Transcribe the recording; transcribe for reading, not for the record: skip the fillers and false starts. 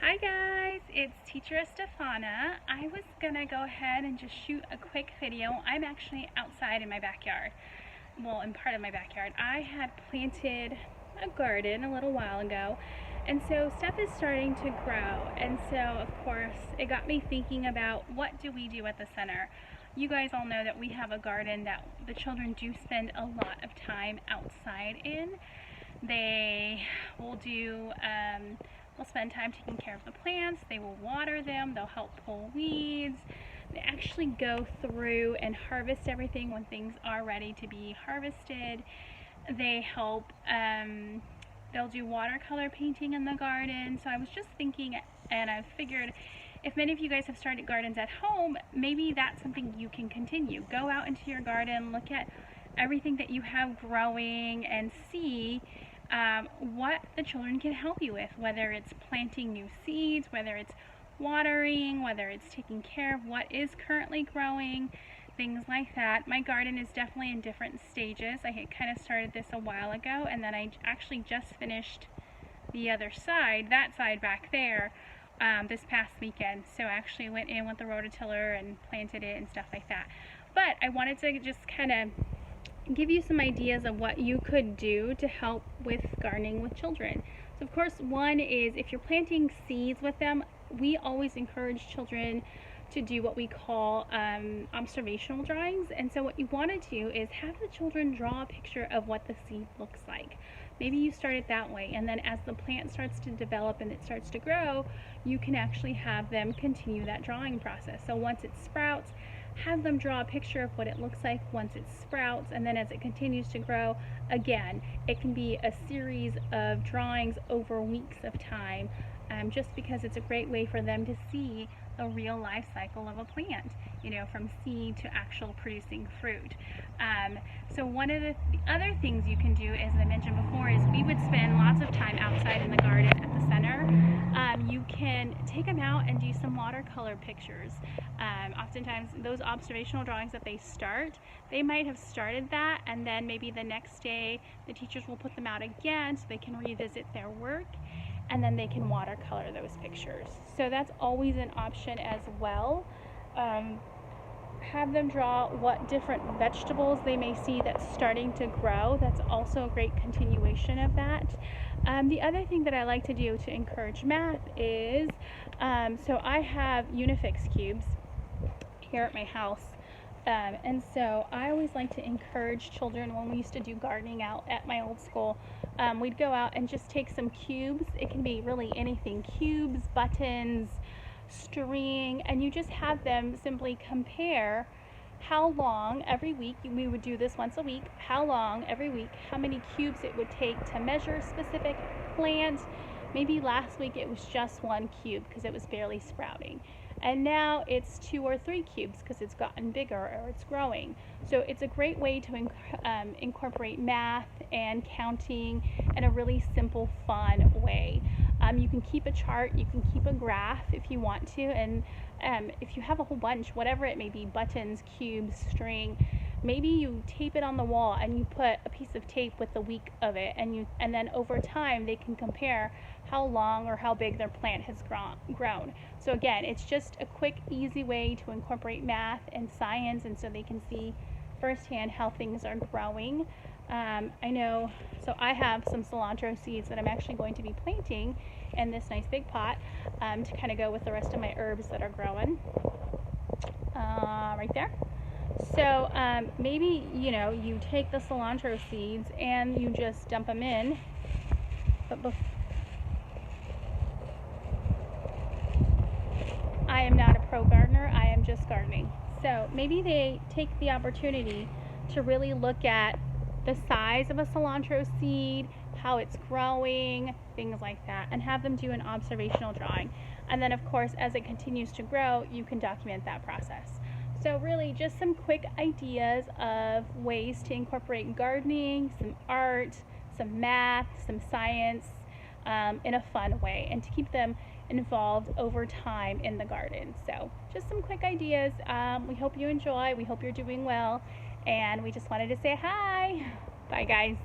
Hi guys, it's Teacher Estefana. I was gonna go ahead and just shoot a quick video. I'm actually outside in my backyard. Well, in part of my backyard. I had planted a garden a little while ago, and so stuff is starting to grow. And so, of course, it got me thinking about what do we do at the center. You guys all know that we have a garden that the children do spend a lot of time outside in. They will they'll spend time taking care of the plants, they will water them, they'll help pull weeds, they actually go through and harvest everything when things are ready to be harvested. They help, they'll do watercolor painting in the garden. So I was just thinking, and I figured if many of you guys have started gardens at home, maybe that's something you can continue. Go out into your garden, look at everything that you have growing, and see what the children can help you with, whether it's planting new seeds, whether it's watering, whether it's taking care of what is currently growing, things like that. My garden is definitely in different stages. I had kind of started this a while ago, and then I actually just finished the other side, that side back there, this past weekend. So I actually went in with the rototiller and planted it and stuff like that. But I wanted to just kind of give you some ideas of what you could do to help with gardening with children. So of course, one is if you're planting seeds with them, we always encourage children to do what we call observational drawings. And so what you want to do is have the children draw a picture of what the seed looks like. Maybe you start it that way, and then as the plant starts to develop and it starts to grow, you can actually have them continue that drawing process. So once it sprouts, have them draw a picture of what it looks like once it sprouts, and then as it continues to grow, again, it can be a series of drawings over weeks of time, just because it's a great way for them to see the real life cycle of a plant, from seed to actual producing fruit. So one of the other things you can do, as I mentioned before, is we would spend lots of time outside in the garden at the center. You can take them out and do some watercolor pictures. Oftentimes those observational drawings that they start, they might have started that, and then maybe the next day the teachers will put them out again so they can revisit their work, and then they can watercolor those pictures. So that's always an option as well. Have them draw what different vegetables they may see that's starting to grow. That's also a great continuation of that. The other thing that I like to do to encourage math is, so I have Unifix cubes here at my house. And so I always like to encourage children, when we used to do gardening out at my old school, we'd go out and just take some cubes. It can be really anything, cubes, buttons, string, and you just have them simply compare how long every week, we would do this once a week, how long every week, how many cubes it would take to measure a specific plant. Maybe last week it was just 1 cube because it was barely sprouting, and now it's 2 or 3 cubes because it's gotten bigger or it's growing. So it's a great way to incorporate math and counting in a really simple, fun way. You can keep a chart, you can keep a graph if you want to, and if you have a whole bunch, whatever it may be, buttons, cubes, string, maybe you tape it on the wall and you put a piece of tape with the week of it, and then over time they can compare how long or how big their plant has grown. So again, it's just a quick, easy way to incorporate math and science, and so they can see firsthand how things are growing. I know, so I have some cilantro seeds that I'm actually going to be planting in this nice big pot to kind of go with the rest of my herbs that are growing right there. So maybe, you take the cilantro seeds and you just dump them in, but I am not a pro gardener, I am just gardening. So maybe they take the opportunity to really look at the size of a cilantro seed, how it's growing, things like that, and have them do an observational drawing. And then of course, as it continues to grow, you can document that process. So really just some quick ideas of ways to incorporate gardening, some art, some math, some science, in a fun way, and to keep them involved over time in the garden. So just some quick ideas. We hope you enjoy, we hope you're doing well, and we just wanted to say hi. Bye guys.